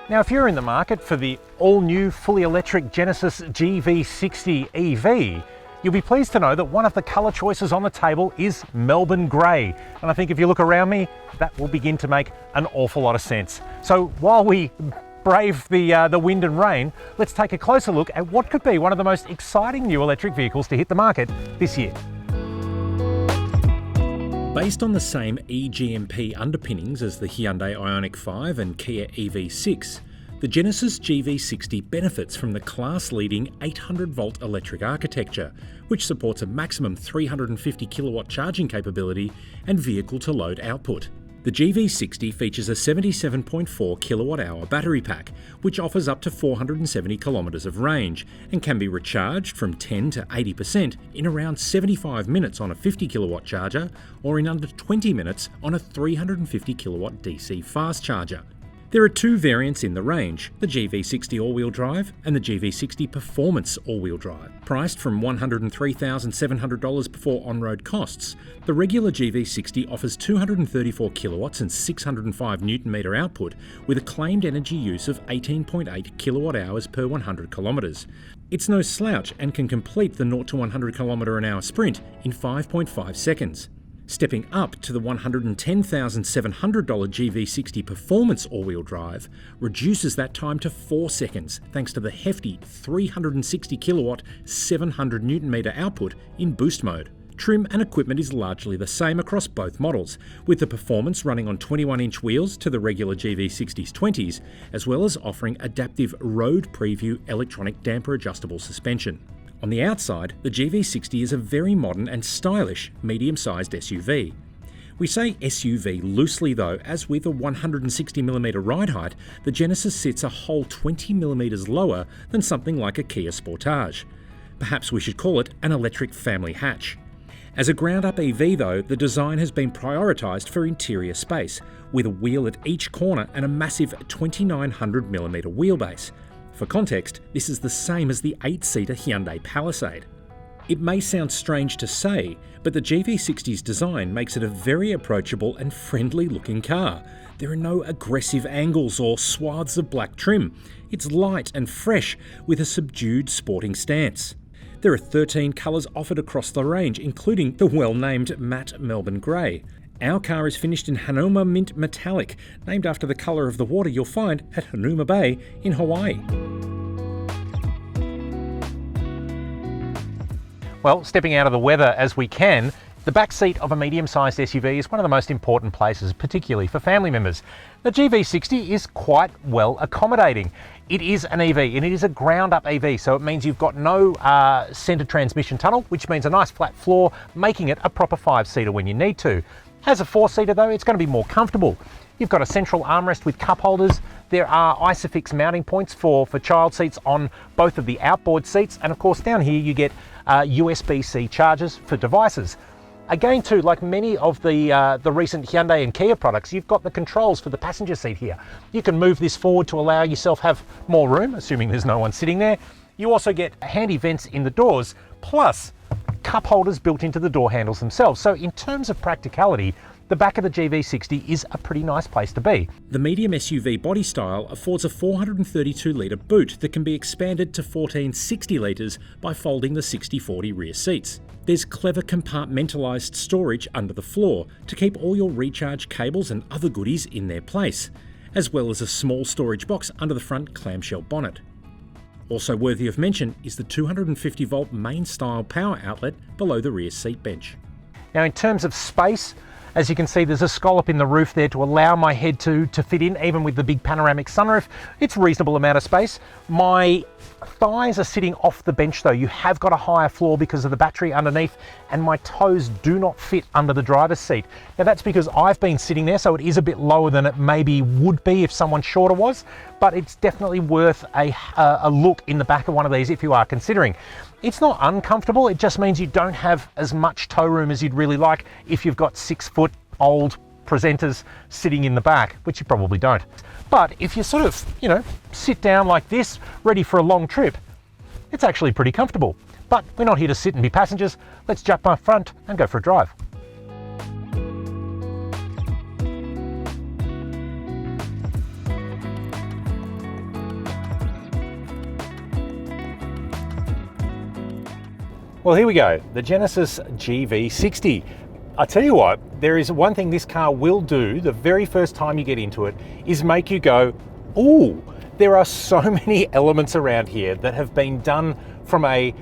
Now, if you're in the market for the all-new fully electric Genesis GV60 EV, you'll be pleased to know that one of the colour choices on the table is Melbourne Grey. And I think if you look around me, that will begin to make an awful lot of sense. So while we brave the wind and rain, let's take a closer look at what could be one of the most exciting new electric vehicles to hit the market this year. Based on the same eGMP underpinnings as the Hyundai Ioniq 5 and Kia EV6, the Genesis GV60 benefits from the class-leading 800-volt electric architecture, which supports a maximum 350 kilowatt charging capability and vehicle-to-load output. The GV60 features a 77.4 kilowatt-hour battery pack, which offers up to 470 kilometres of range and can be recharged from 10 to 80% in around 75 minutes on a 50 kilowatt charger or in under 20 minutes on a 350 kilowatt DC fast charger. There are two variants in the range, the GV60 all-wheel drive and the GV60 Performance all-wheel drive. Priced from $103,700 before on-road costs, the regular GV60 offers 234 kilowatts and 605 Newton-metre output with a claimed energy use of 18.8 kilowatt hours per 100 kilometres. It's no slouch and can complete the 0 to 100 km/h sprint in 5.5 seconds. Stepping up to the $110,700 GV60 Performance all-wheel drive reduces that time to 4 seconds thanks to the hefty 360 kilowatt 700 Newton-metre output in boost mode. Trim and equipment is largely the same across both models, with the Performance running on 21-inch wheels to the regular GV60's 20s, as well as offering adaptive road preview electronic damper adjustable suspension. On the outside, the GV60 is a very modern and stylish medium-sized SUV. We say SUV loosely though, as with a 160mm ride height, the Genesis sits a whole 20mm lower than something like a Kia Sportage. Perhaps we should call it an electric family hatch. As a ground-up EV though, the design has been prioritised for interior space, with a wheel at each corner and a massive 2900mm wheelbase. For context, this is the same as the 8-seater Hyundai Palisade. It may sound strange to say, but the GV60's design makes it a very approachable and friendly-looking car. There are no aggressive angles or swaths of black trim. It's light and fresh, with a subdued sporting stance. There are 13 colours offered across the range, including the well-named matte Melbourne Grey. Our car is finished in Hanuma Mint Metallic, named after the colour of the water you'll find at Hanuma Bay in Hawaii. Well, stepping out of the weather as we can, the back seat of a medium-sized SUV is one of the most important places, particularly for family members. The GV60 is quite well accommodating. It is an EV and it is a ground-up EV, so it means you've got no centre transmission tunnel, which means a nice flat floor, making it a proper 5-seater when you need to. As a 4-seater though, it's going to be more comfortable. You've got a central armrest with cup holders. There are Isofix mounting points for child seats on both of the outboard seats. And of course down here you get USB-C chargers for devices. Again too, like many of the recent Hyundai and Kia products, you've got the controls for the passenger seat here. You can move this forward to allow yourself have more room, assuming there's no one sitting there. You also get handy vents in the doors, plus cup holders built into the door handles themselves. So in terms of practicality, the back of the GV60 is a pretty nice place to be. The medium SUV body style affords a 432-litre boot that can be expanded to 1460 litres by folding the 60/40 rear seats. There's clever compartmentalised storage under the floor to keep all your recharge cables and other goodies in their place, as well as a small storage box under the front clamshell bonnet. Also worthy of mention is the 250-volt main-style power outlet below the rear seat bench. Now in terms of space, as you can see, there's a scallop in the roof there to allow my head to fit in, even with the big panoramic sunroof. It's a reasonable amount of space. My thighs are sitting off the bench though. You have got a higher floor because of the battery underneath, and my toes do not fit under the driver's seat. Now that's because I've been sitting there, so it is a bit lower than it maybe would be if someone shorter was, but it's definitely worth a look in the back of one of these if you are considering. It's not uncomfortable, it just means you don't have as much toe room as you'd really like if you've got 6-foot-old presenters sitting in the back, which you probably don't. But if you sort of, sit down like this, ready for a long trip, it's actually pretty comfortable. But we're not here to sit and be passengers. Let's jump up front and go for a drive. Well, here we go, the Genesis GV60. I tell you what, there is one thing this car will do the very first time you get into it is make you go, ooh. There are so many elements around here that have been done from I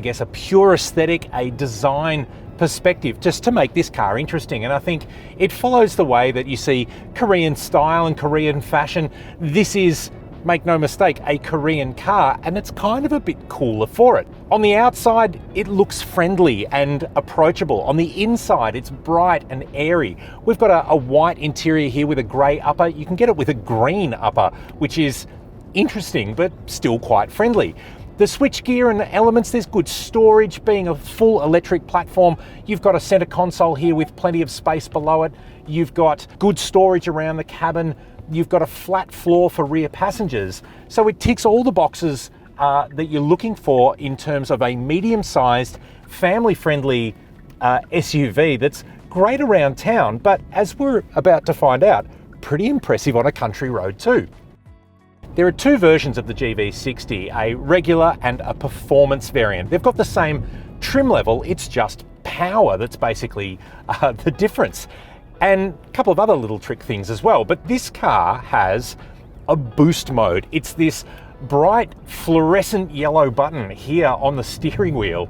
guess, a pure aesthetic, a design perspective, just to make this car interesting. And I think it follows the way that you see Korean style and Korean fashion. This is, make no mistake, a Korean car, and it's kind of a bit cooler for it. On the outside, it looks friendly and approachable. On the inside, it's bright and airy. We've got a white interior here with a grey upper. You can get it with a green upper, which is interesting, but still quite friendly. The switchgear and elements, there's good storage. Being a full electric platform, you've got a center console here with plenty of space below it. You've got good storage around the cabin. You've got a flat floor for rear passengers. So it ticks all the boxes that you're looking for in terms of a medium-sized, family-friendly SUV that's great around town, but as we're about to find out, pretty impressive on a country road too. There are two versions of the GV60, a regular and a performance variant. They've got the same trim level, it's just power that's basically the difference. And a couple of other little trick things as well. But this car has a boost mode. It's this bright fluorescent yellow button here on the steering wheel.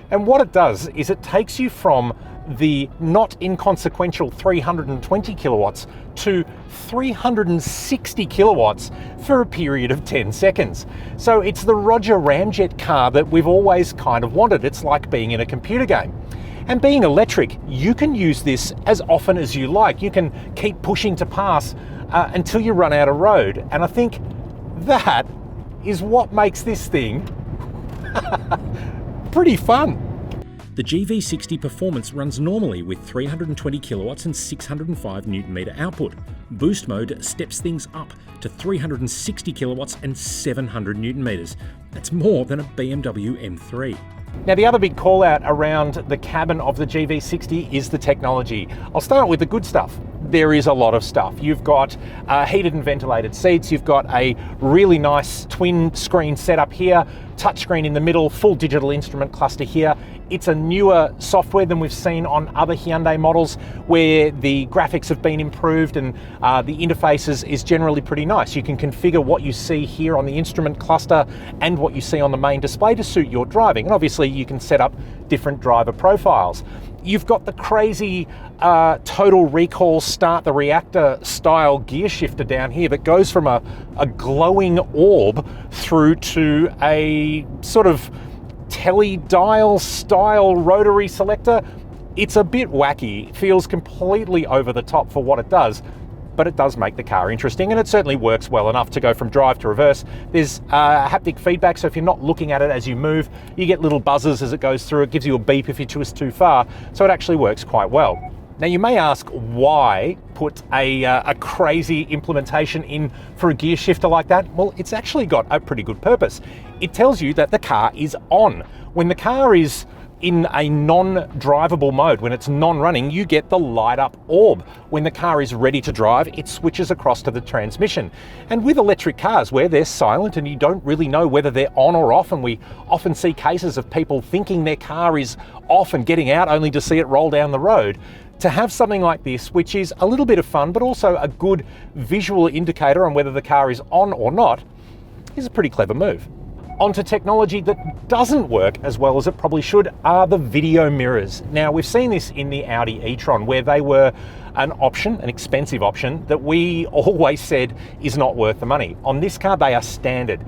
And what it does is it takes you from the not inconsequential 320 kilowatts to 360 kilowatts for a period of 10 seconds. So it's the Roger Ramjet car that we've always kind of wanted. It's like being in a computer game. And being electric, you can use this as often as you like. You can keep pushing to pass until you run out of road. And I think that is what makes this thing pretty fun. The GV60 performance runs normally with 320 kilowatts and 605 newton meter output. Boost mode steps things up to 360 kilowatts and 700 newton meters. That's more than a BMW M3. Now, the other big call out around the cabin of the GV60 is the technology. I'll start with the good stuff. There is a lot of stuff. You've got heated and ventilated seats. You've got a really nice twin screen setup here, touchscreen in the middle, full digital instrument cluster here. It's a newer software than we've seen on other Hyundai models, where the graphics have been improved and the interfaces is generally pretty nice. You can configure what you see here on the instrument cluster and what you see on the main display to suit your driving. And obviously you can set up different driver profiles. You've got the crazy Total Recall Start the Reactor style gear shifter down here that goes from a glowing orb through to a sort of teledial style rotary selector. It's a bit wacky. It feels completely over the top for what it does, but it does make the car interesting, and it certainly works well enough to go from drive to reverse. There's haptic feedback, so if you're not looking at it as you move, you get little buzzes as it goes through. It gives you a beep if you twist too far, so it actually works quite well. Now, you may ask, why put a crazy implementation in for a gear shifter like that? Well, it's actually got a pretty good purpose. It tells you that the car is on. When the car is in a non-drivable mode, when it's non-running, you get the light up orb. When the car is ready to drive, it switches across to the transmission. And with electric cars, where they're silent and you don't really know whether they're on or off, and we often see cases of people thinking their car is off and getting out only to see it roll down the road, to have something like this, which is a little bit of fun, but also a good visual indicator on whether the car is on or not, is a pretty clever move. Onto technology that doesn't work as well as it probably should are the video mirrors. Now, we've seen this in the Audi e-tron, where they were an option, an expensive option, that we always said is not worth the money. On this car, they are standard.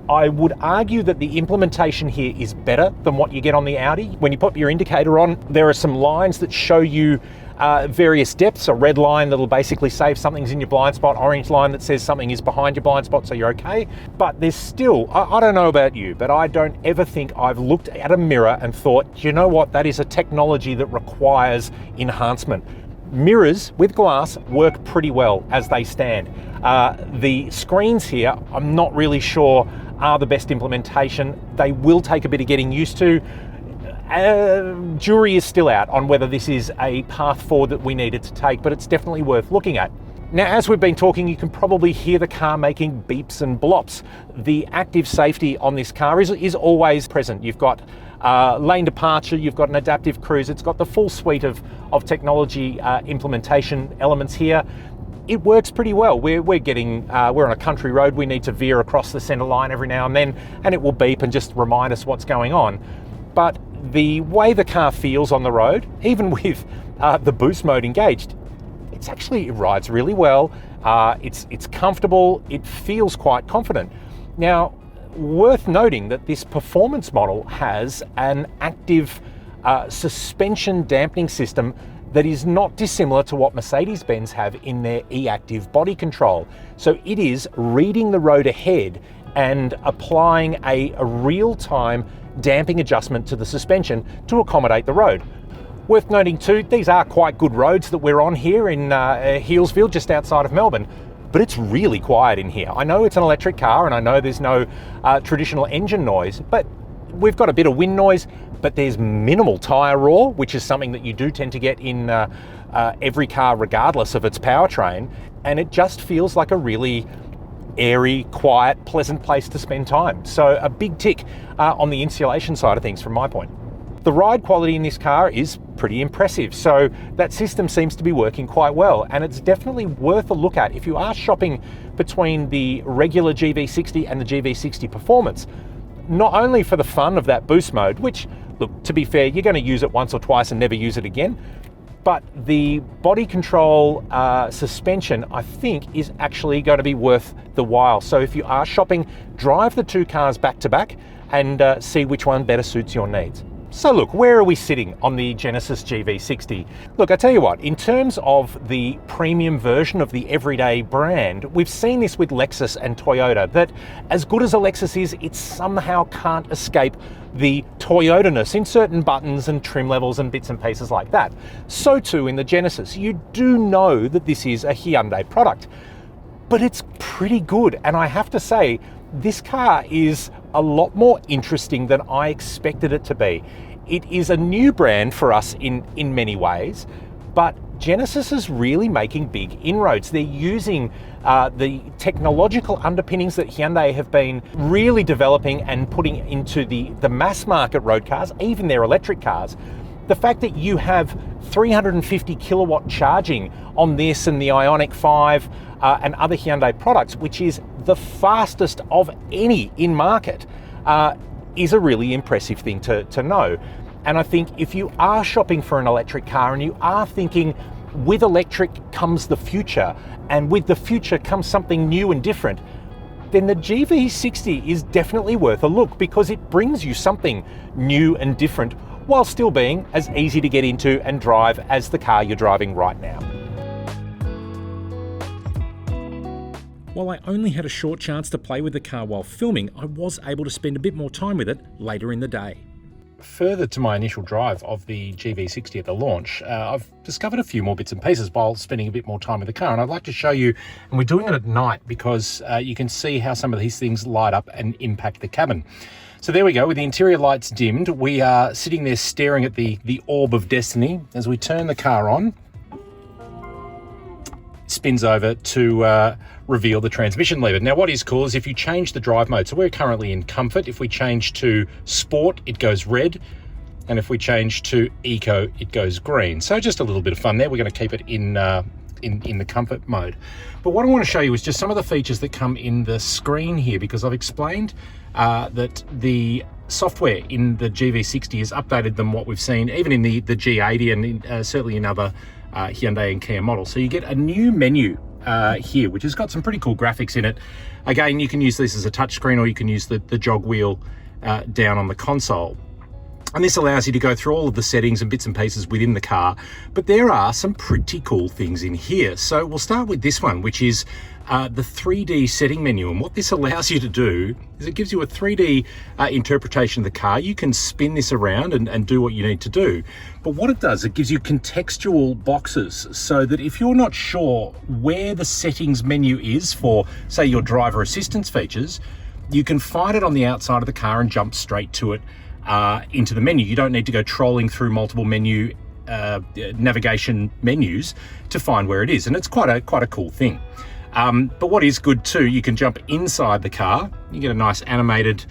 I would argue that the implementation here is better than what you get on the Audi. When you put your indicator on, there are some lines that show you various depths, a red line that'll basically say if something's in your blind spot, orange line that says something is behind your blind spot, so you're okay. But there's still, I don't know about you, but I don't ever think I've looked at a mirror and thought, you know what, that is a technology that requires enhancement. Mirrors with glass work pretty well as they stand. The screens here, I'm not really sure are the best implementation. They will take a bit of getting used to. Jury is still out on whether this is a path forward that we needed to take, but it's definitely worth looking at. Now, as we've been talking, you can probably hear the car making beeps and blops. The active safety on this car is always present. You've got lane departure, you've got an adaptive cruise. It's got the full suite of technology implementation elements here. It works pretty well. We're on a country road. We need to veer across the centre line every now and then, and it will beep and just remind us what's going on. But the way the car feels on the road, even with the boost mode engaged, it rides really well. It's comfortable. It feels quite confident. Now, worth noting that this performance model has an active suspension dampening system that is not dissimilar to what Mercedes-Benz have in their e-active body control. So it is reading the road ahead and applying a real-time damping adjustment to the suspension to accommodate the road. Worth noting too, these are quite good roads that we're on here in Healesville, just outside of Melbourne, but it's really quiet in here. I know it's an electric car and I know there's no traditional engine noise, but we've got a bit of wind noise, but there's minimal tyre roar, which is something that you do tend to get in every car regardless of its powertrain, and it just feels like a really airy, quiet, pleasant place to spend time. So a big tick on the insulation side of things from my point. The ride quality in this car is pretty impressive, so that system seems to be working quite well, and it's definitely worth a look at if you are shopping between the regular GV60 and the GV60 Performance. Not only for the fun of that boost mode, which, look, to be fair, you're going to use it once or twice and never use it again, but the body control suspension, I think, is actually going to be worth the while. So if you are shopping, drive the two cars back to back and see which one better suits your needs. So look, where are we sitting on the Genesis GV60? Look, I tell you what, in terms of the premium version of the everyday brand, we've seen this with Lexus and Toyota, that as good as a Lexus is, it somehow can't escape the Toyota-ness in certain buttons and trim levels and bits and pieces like that. So too in the Genesis. You do know that this is a Hyundai product, but it's pretty good. And I have to say, this car is a lot more interesting than I expected it to be. It is a new brand for us in many ways, but Genesis is really making big inroads. They're using the technological underpinnings that Hyundai have been really developing and putting into the mass market road cars, even their electric cars. The fact that you have 350 kilowatt charging on this and the Ioniq 5 and other Hyundai products, which is the fastest of any in market, is a really impressive thing to know. And I think if you are shopping for an electric car and you are thinking with electric comes the future, and with the future comes something new and different, then the GV60 is definitely worth a look, because it brings you something new and different while still being as easy to get into and drive as the car you're driving right now. While I only had a short chance to play with the car while filming, I was able to spend a bit more time with it later in the day. Further to my initial drive of the GV60 at the launch, I've discovered a few more bits and pieces while spending a bit more time with the car, and I'd like to show you, and we're doing it at night because you can see how some of these things light up and impact the cabin. So there we go, with the interior lights dimmed, we are sitting there staring at the orb of destiny. As we turn the car on, it spins over to reveal the transmission lever. Now what is cool is if you change the drive mode, so we're currently in comfort, if we change to sport, it goes red, and if we change to eco, it goes green. So just a little bit of fun there. We're going to keep it in the comfort mode. But what I want to show you is just some of the features that come in the screen here, because I've explained that the software in the GV60 is updated than what we've seen even in the G80 and certainly in other Hyundai and Kia models. So you get a new menu here, which has got some pretty cool graphics in it. Again, you can use this as a touchscreen, or you can use the jog wheel down on the console. And this allows you to go through all of the settings and bits and pieces within the car, but there are some pretty cool things in here. So we'll start with this one, which is the 3D setting menu. And what this allows you to do is it gives you a 3D interpretation of the car. You can spin this around and do what you need to do. But what it does, it gives you contextual boxes, so that if you're not sure where the settings menu is for, say, your driver assistance features, you can find it on the outside of the car and jump straight to it into the menu. You don't need to go trolling through multiple menu navigation menus to find where it is, and it's quite a cool thing. But what is good too, you can jump inside the car. You get a nice animated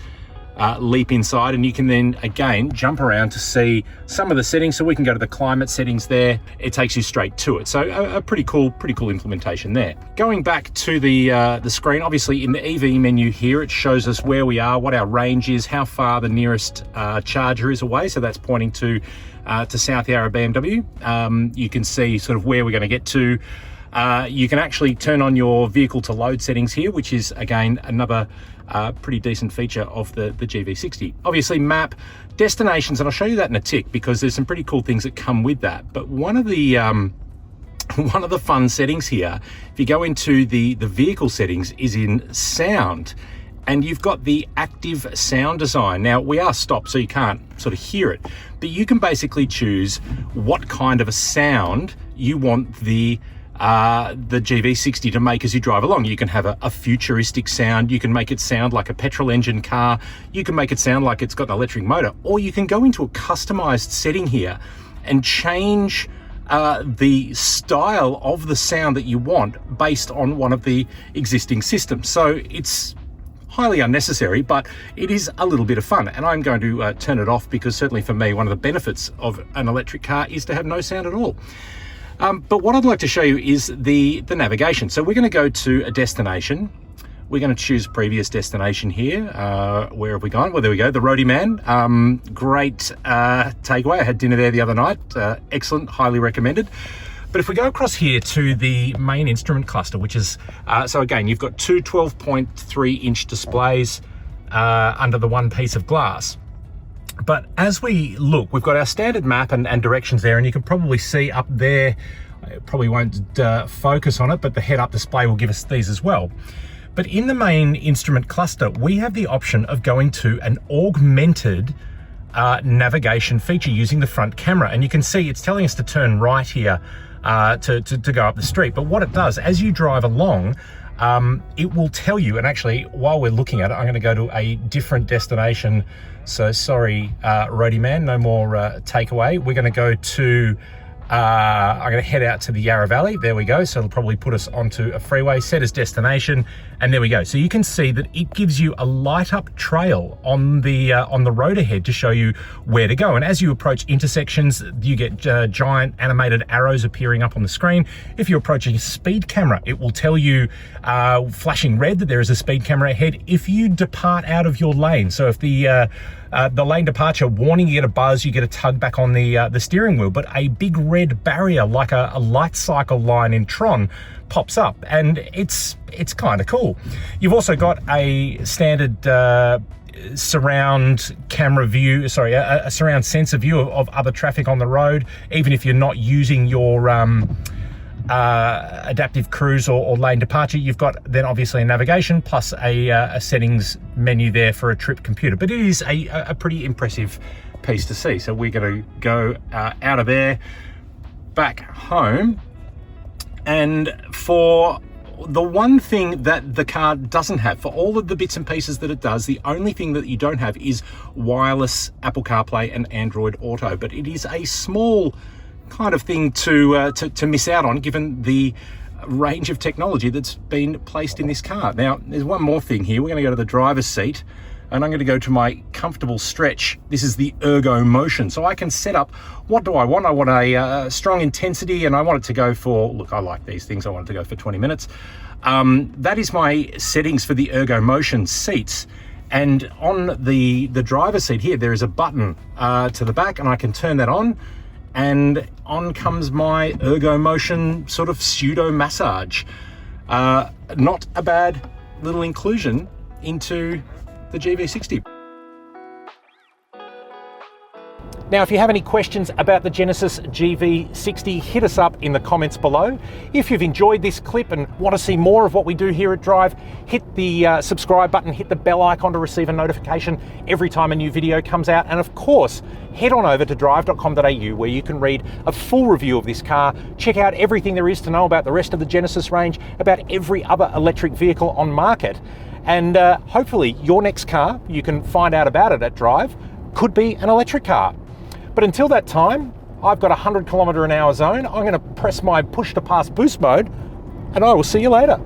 leap inside, and you can then again jump around to see some of the settings. So we can go to the climate settings there. It takes you straight to it. So a pretty cool implementation there. Going back to the screen, obviously in the EV menu here, it shows us where we are, what our range is, how far the nearest charger is away. So that's pointing to South Yarra BMW. You can see sort of where we're going to get to. You can actually turn on your vehicle to load settings here, which is again another pretty decent feature of the GV60. Obviously map, destinations, and I'll show you that in a tick because there's some pretty cool things that come with that. But one of the fun settings here, if you go into the vehicle settings, is in sound. And you've got the active sound design. Now, we are stopped, so you can't sort of hear it, but you can basically choose what kind of a sound you want the GV60 to make as you drive along. You can have a futuristic sound, you can make it sound like a petrol engine car, you can make it sound like it's got an electric motor, or you can go into a customized setting here and change the style of the sound that you want based on one of the existing systems. So it's highly unnecessary, but it is a little bit of fun, and I'm going to turn it off because certainly for me, one of the benefits of an electric car is to have no sound at all. But what I'd like to show you is the navigation. So we're going to go to a destination. We're going to choose previous destination here. Where have we gone? Well, there we go, the Roadie Man. Great takeaway. I had dinner there the other night. Excellent, highly recommended. But if we go across here to the main instrument cluster, which is, so again, you've got two 12.3 inch displays under the one piece of glass. But as we look, we've got our standard map and directions there, and you can probably see up there, it probably won't focus on it, but the head-up display will give us these as well. But in the main instrument cluster, we have the option of going to an augmented navigation feature using the front camera. And you can see it's telling us to turn right here to go up the street. But what it does, as you drive along, it will tell you, and actually while we're looking at it, I'm going to go to a different destination. So sorry, Roadie Man, no more takeaway. We're going to go to, I'm going to head out to the Yarra Valley. There we go. So it'll probably put us onto a freeway, set as destination, and there we go. So you can see that it gives you a light up trail on the road ahead to show you where to go. And as you approach intersections, you get giant animated arrows appearing up on the screen. If you're approaching a speed camera, it will tell you, flashing red, that there is a speed camera ahead. If you depart out of your lane, so if the lane departure warning, you get a buzz, you get a tug back on the steering wheel, but a big red barrier like a light cycle line in Tron pops up, and it's kind of cool. You've also got a standard surround camera view, sorry, a surround sensor view of other traffic on the road, even if you're not using your adaptive cruise or lane departure. You've got then obviously a navigation plus a settings menu there for a trip computer. But it is a pretty impressive piece to see. So we're going to go out of there, back home. And for the one thing that the car doesn't have, for all of the bits and pieces that it does, the only thing that you don't have is wireless Apple CarPlay and Android Auto. But it is a small kind of thing to miss out on, given the range of technology that's been placed in this car. Now, there's one more thing here. We're going to go to the driver's seat, and I'm going to go to my comfortable stretch. This is the ergo motion. So I can set up, what do I want? I want a strong intensity, and I want it to go for, look, I like these things. I want it to go for 20 minutes. That is my settings for the ergo motion seats. And on the driver's seat here, there is a button to the back, and I can turn that on, and on comes my ergo motion sort of pseudo massage. Not a bad little inclusion into the GV60. Now, if you have any questions about the Genesis GV60, hit us up in the comments below. If you've enjoyed this clip and want to see more of what we do here at Drive, hit the subscribe button, hit the bell icon to receive a notification every time a new video comes out. And of course, head on over to Drive.com.au, where you can read a full review of this car, check out everything there is to know about the rest of the Genesis range, about every other electric vehicle on market. And hopefully your next car, you can find out about it at Drive, could be an electric car. But until that time, I've got a 100 km/h zone. I'm going to press my push to pass boost mode, and I will see you later.